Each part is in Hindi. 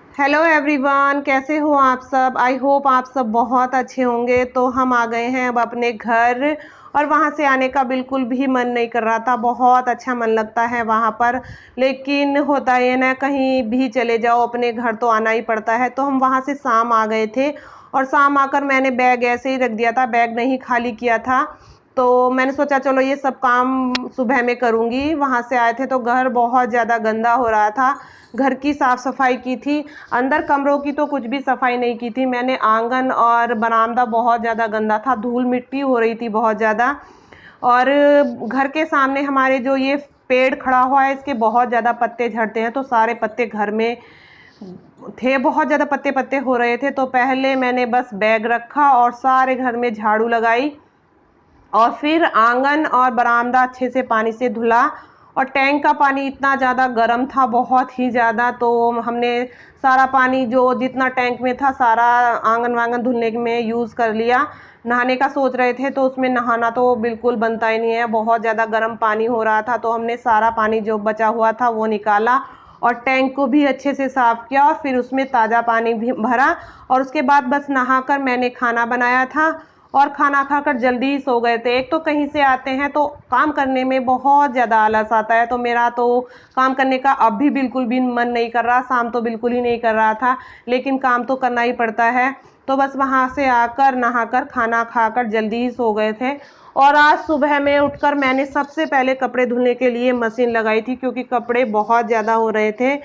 हेलो एवरीवन, कैसे हो आप सब। आई होप आप सब बहुत अच्छे होंगे। तो हम आ गए हैं अब अपने घर और वहाँ से आने का बिल्कुल भी मन नहीं कर रहा था। बहुत अच्छा मन लगता है वहाँ पर, लेकिन होता है ना, कहीं भी चले जाओ अपने घर तो आना ही पड़ता है। तो हम वहाँ से शाम आ गए थे और शाम आकर मैंने बैग ऐसे ही रख दिया था, बैग नहीं खाली किया था। तो मैंने सोचा चलो ये सब काम सुबह में करूँगी। वहाँ से आए थे तो घर बहुत ज़्यादा गंदा हो रहा था। घर की साफ़ सफाई की थी, अंदर कमरों की तो कुछ भी सफाई नहीं की थी मैंने। आंगन और बरामदा बहुत ज़्यादा गंदा था, धूल मिट्टी हो रही थी बहुत ज़्यादा। और घर के सामने हमारे जो ये पेड़ खड़ा हुआ है, इसके बहुत ज़्यादा पत्ते झड़ते हैं, तो सारे पत्ते घर में थे, बहुत ज़्यादा पत्ते पत्ते हो रहे थे। तो पहले मैंने बस बैग रखा और सारे घर में झाड़ू लगाई और फिर आंगन और बरामदा अच्छे से पानी से धुला। और टैंक का पानी इतना ज़्यादा गर्म था, बहुत ही ज़्यादा, तो हमने सारा पानी जो जितना टैंक में था सारा आंगन वांगन धुलने में यूज़ कर लिया। नहाने का सोच रहे थे तो उसमें नहाना तो बिल्कुल बनता ही नहीं है, बहुत ज़्यादा गर्म पानी हो रहा था। तो हमने सारा पानी जो बचा हुआ था वो निकाला और टैंक को भी अच्छे से साफ़ किया और फिर उसमें ताज़ा पानी भी भरा। और उसके बाद बस नहाकर मैंने खाना बनाया था और खाना खाकर जल्दी ही सो गए थे। एक तो कहीं से आते हैं तो काम करने में बहुत ज़्यादा आलस आता है, तो मेरा तो काम करने का अब भी बिल्कुल भी मन नहीं कर रहा, शाम तो बिल्कुल ही नहीं कर रहा था, लेकिन काम तो करना ही पड़ता है। तो बस वहाँ से आकर नहाकर खाना खाकर जल्दी ही सो गए थे। और आज सुबह में उठकर मैंने सबसे पहले कपड़े धुलने के लिए मशीन लगाई थी, क्योंकि कपड़े बहुत ज़्यादा हो रहे थे।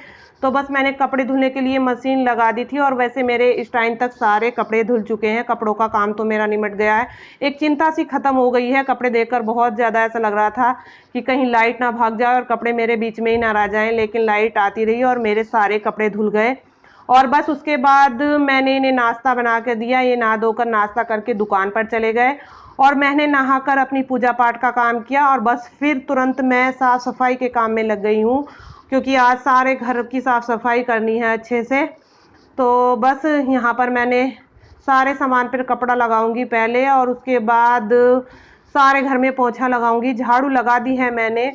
तो बस मैंने कपड़े धुलने के लिए मशीन लगा दी थी और वैसे मेरे इस टाइम तक सारे कपड़े धुल चुके हैं, कपड़ों का काम तो मेरा निमट गया है। एक चिंता सी खत्म हो गई है, कपड़े देखकर बहुत ज़्यादा ऐसा लग रहा था कि कहीं लाइट ना भाग जाए और कपड़े मेरे बीच में ही ना रह जाएं, लेकिन लाइट आती रही और मेरे सारे कपड़े धुल गए। और बस उसके बाद मैंने इन्हें नाश्ता बना के दिया, ये नहा धोकर नाश्ता करके दुकान पर चले गए और मैंने नहाकर अपनी पूजा पाठ का काम किया और बस फिर तुरंत मैं साफ़ सफाई के काम में लग गई हूँ, क्योंकि आज सारे घर की साफ़ सफाई करनी है अच्छे से। तो बस यहाँ पर मैंने सारे सामान पर कपड़ा लगाऊंगी पहले और उसके बाद सारे घर में पोछा लगाऊंगी। झाड़ू लगा दी है मैंने,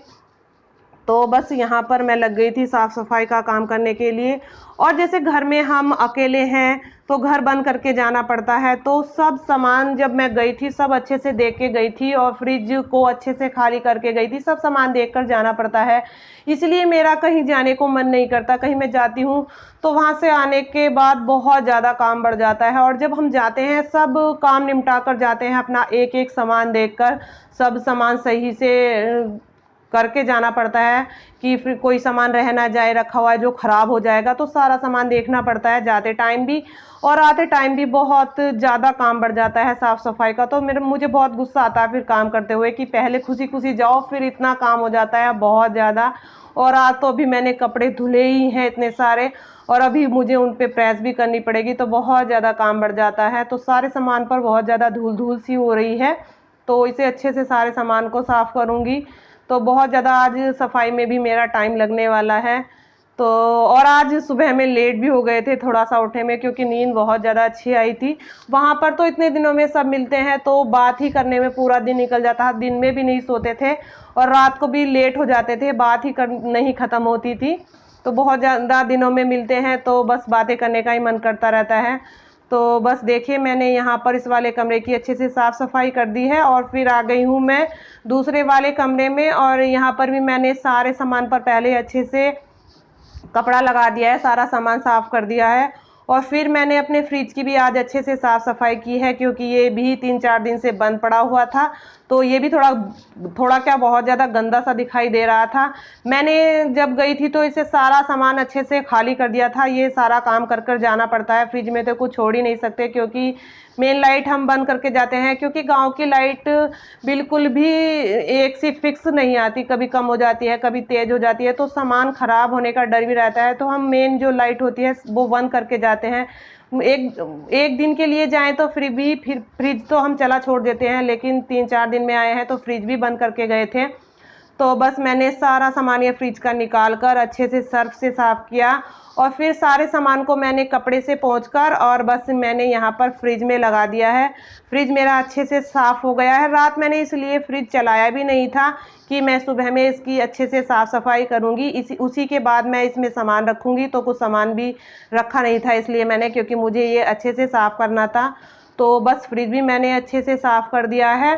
तो बस यहाँ पर मैं लग गई थी साफ़ सफाई का काम करने के लिए। और जैसे घर में हम अकेले हैं तो घर बंद करके जाना पड़ता है, तो सब सामान जब मैं गई थी सब अच्छे से देख के गई थी और फ्रिज को अच्छे से खाली करके गई थी, सब सामान देख कर जाना पड़ता है। इसलिए मेरा कहीं जाने को मन नहीं करता। कहीं मैं जाती हूँ तो वहाँ से आने के बाद बहुत ज़्यादा काम बढ़ जाता है, और जब हम जाते हैं सब काम निपटा कर जाते हैं, अपना एक एक सामान देख कर सब सामान सही से करके जाना पड़ता है कि फिर कोई सामान रह ना जाए रखा हुआ है जो ख़राब हो जाएगा। तो सारा सामान देखना पड़ता है जाते टाइम भी और आते टाइम भी, बहुत ज़्यादा काम बढ़ जाता है साफ़ सफाई का। तो मुझे बहुत गुस्सा आता है फिर काम करते हुए कि पहले खुशी खुशी जाओ, फिर इतना काम हो जाता है बहुत ज़्यादा। और आज तो अभी मैंने कपड़े धुले ही हैं इतने सारे, और अभी मुझे उन पे प्रेस भी करनी पड़ेगी, तो बहुत ज़्यादा काम बढ़ जाता है। तो सारे सामान पर बहुत ज़्यादा धूल धूल सी हो रही है, तो इसे अच्छे से सारे सामान को साफ़ करूँगी। तो बहुत ज़्यादा आज सफाई में भी मेरा टाइम लगने वाला है। तो और आज सुबह में लेट भी हो गए थे थोड़ा सा उठने में, क्योंकि नींद बहुत ज़्यादा अच्छी आई थी। वहाँ पर तो इतने दिनों में सब मिलते हैं तो बात ही करने में पूरा दिन निकल जाता है, दिन में भी नहीं सोते थे और रात को भी लेट हो जाते थे, बात ही नहीं ख़त्म होती थी। तो बहुत ज़्यादा दिनों में मिलते हैं तो बस बातें करने का ही मन करता रहता है। तो बस देखिए मैंने यहाँ पर इस वाले कमरे की अच्छे से साफ़ सफाई कर दी है और फिर आ गई हूँ मैं दूसरे वाले कमरे में, और यहाँ पर भी मैंने सारे सामान पर पहले अच्छे से कपड़ा लगा दिया है, सारा सामान साफ़ कर दिया है। और फिर मैंने अपने फ्रिज की भी आज अच्छे से साफ़ सफाई की है, क्योंकि ये भी 3-4 दिन से बंद पड़ा हुआ था, तो ये भी थोड़ा थोड़ा क्या बहुत ज़्यादा गंदा सा दिखाई दे रहा था। मैंने जब गई थी तो इसे सारा सामान अच्छे से खाली कर दिया था। ये सारा काम कर कर जाना पड़ता है, फ्रिज में तो कुछ छोड़ ही नहीं सकते, क्योंकि मेन लाइट हम बंद करके जाते हैं, क्योंकि गांव की लाइट बिल्कुल भी एक सी फिक्स नहीं आती, कभी कम हो जाती है कभी तेज हो जाती है, तो सामान खराब होने का डर भी रहता है। तो हम मेन जो लाइट होती है वो बंद करके जाते हैं। एक एक दिन के लिए जाएं तो फिर फ्रिज तो हम चला छोड़ देते हैं, लेकिन 3-4 दिन में आए हैं तो फ्रिज भी बंद करके गए थे। तो बस मैंने सारा सामान ये फ्रिज का निकाल कर अच्छे से सर्फ से साफ़ किया और फिर सारे सामान को मैंने कपड़े से पोंछकर और बस मैंने यहाँ पर फ्रिज में लगा दिया है। फ्रिज मेरा अच्छे से साफ़ हो गया है। रात मैंने इसलिए फ्रिज चलाया भी नहीं था कि मैं सुबह में इसकी अच्छे से साफ़ सफाई करूँगी, उसी के बाद मैं इसमें सामान रखूँगी। तो कुछ सामान भी रखा नहीं था इसलिए मैंने, क्योंकि मुझे ये अच्छे से साफ़ करना था। तो बस फ्रिज भी मैंने अच्छे से साफ़ कर दिया है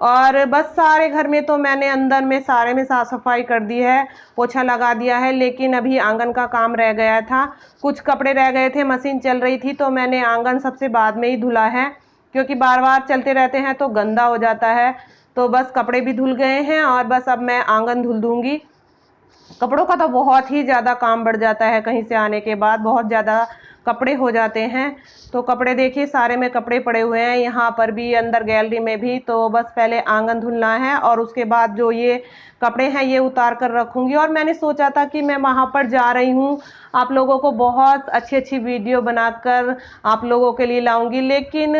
और बस सारे घर में तो मैंने अंदर में सारे में साफ़ सफाई कर दी है, पोछा लगा दिया है। लेकिन अभी आंगन का काम रह गया था, कुछ कपड़े रह गए थे, मशीन चल रही थी तो मैंने आंगन सबसे बाद में ही धुला है, क्योंकि बार बार चलते रहते हैं तो गंदा हो जाता है। तो बस कपड़े भी धुल गए हैं और बस अब मैं आंगन धुल दूँगी। कपड़ों का तो बहुत ही ज़्यादा काम बढ़ जाता है, कहीं से आने के बाद बहुत ज़्यादा कपड़े हो जाते हैं। तो कपड़े देखिए सारे में कपड़े पड़े हुए हैं, यहाँ पर भी, अंदर गैलरी में भी। तो बस पहले आंगन धुलना है और उसके बाद जो ये कपड़े हैं ये उतार कर रखूँगी। और मैंने सोचा था कि मैं वहाँ पर जा रही हूँ, आप लोगों को बहुत अच्छी अच्छी वीडियो बनाकर आप लोगों के लिए लाऊंगी, लेकिन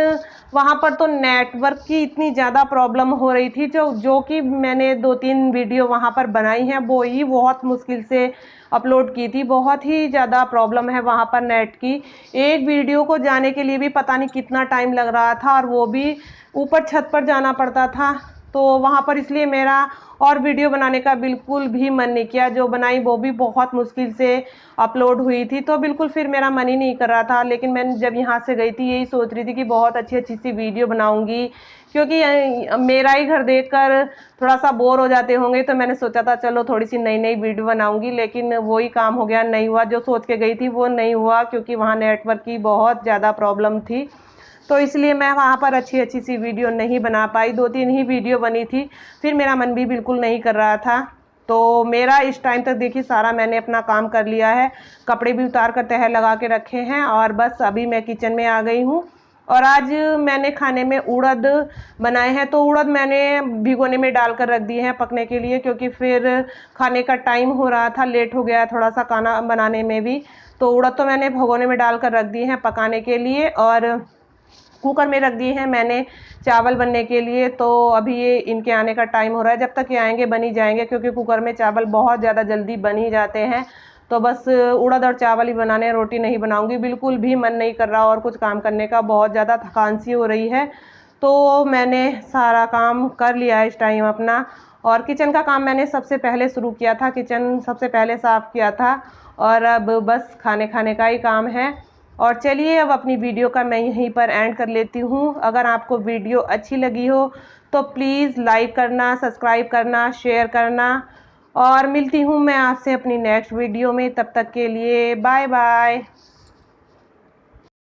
वहाँ पर तो नेटवर्क की इतनी ज़्यादा प्रॉब्लम हो रही थी, जो कि मैंने 2-3 वीडियो वहाँ पर बनाई हैं वो ही बहुत मुश्किल से अपलोड की थी। बहुत ही ज़्यादा प्रॉब्लम है वहाँ पर नेट की। एक वीडियो को जाने के लिए भी पता नहीं कितना टाइम लग रहा था और वो भी ऊपर छत पर जाना पड़ता था। तो वहाँ पर इसलिए मेरा और वीडियो बनाने का बिल्कुल भी मन नहीं किया। जो बनाई वो भी बहुत मुश्किल से अपलोड हुई थी, तो बिल्कुल फिर मेरा मन ही नहीं कर रहा था। लेकिन मैं जब यहाँ से गई थी यही सोच रही थी कि बहुत अच्छी अच्छी सी वीडियो बनाऊंगी, क्योंकि मेरा ही घर देखकर थोड़ा सा बोर हो जाते होंगे। तो मैंने सोचा था चलो थोड़ी सी नई नई वीडियो बनाऊंगी, लेकिन वही काम हो गया, नहीं हुआ। जो सोच के गई थी वो नहीं हुआ, क्योंकि वहाँ नेटवर्क की बहुत ज़्यादा प्रॉब्लम थी। तो इसलिए मैं वहाँ पर अच्छी अच्छी सी वीडियो नहीं बना पाई। 2-3 ही वीडियो बनी थी, फिर मेरा मन भी बिल्कुल नहीं कर रहा था। तो मेरा इस टाइम तक देखिए सारा मैंने अपना काम कर लिया है, कपड़े भी उतार कर तह लगा के रखे हैं और बस अभी मैं किचन में आ गई हूँ। और आज मैंने खाने में उड़द बनाए हैं, तो उड़द मैंने भिगोने में डाल कर रख दिए हैं पकने के लिए, क्योंकि फिर खाने का टाइम हो रहा था, लेट हो गया थोड़ा सा खाना बनाने में भी। तो उड़द तो मैंने भगोने में डाल कर रख दिए हैं पकाने के लिए, और कुकर में रख दिए हैं मैंने चावल बनने के लिए। तो अभी ये इनके आने का टाइम हो रहा है, जब तक ये आएंगे बन ही जाएंगे, क्योंकि कुकर में चावल बहुत ज़्यादा जल्दी बन ही जाते हैं। तो बस उड़द और चावल ही बनाने, रोटी नहीं बनाऊंगी, बिल्कुल भी मन नहीं कर रहा और कुछ काम करने का, बहुत ज़्यादा थकान सी हो रही है। तो मैंने सारा काम कर लिया है इस टाइम अपना, और किचन का काम मैंने सबसे पहले शुरू किया था, किचन सबसे पहले साफ़ किया था और अब बस खाने खाने का ही काम है। और चलिए अब अपनी वीडियो का मैं यहीं पर एंड कर लेती हूँ। अगर आपको वीडियो अच्छी लगी हो तो प्लीज़ लाइक करना, सब्सक्राइब करना, शेयर करना, और मिलती हूँ मैं आपसे अपनी नेक्स्ट वीडियो में। तब तक के लिए बाय बाय।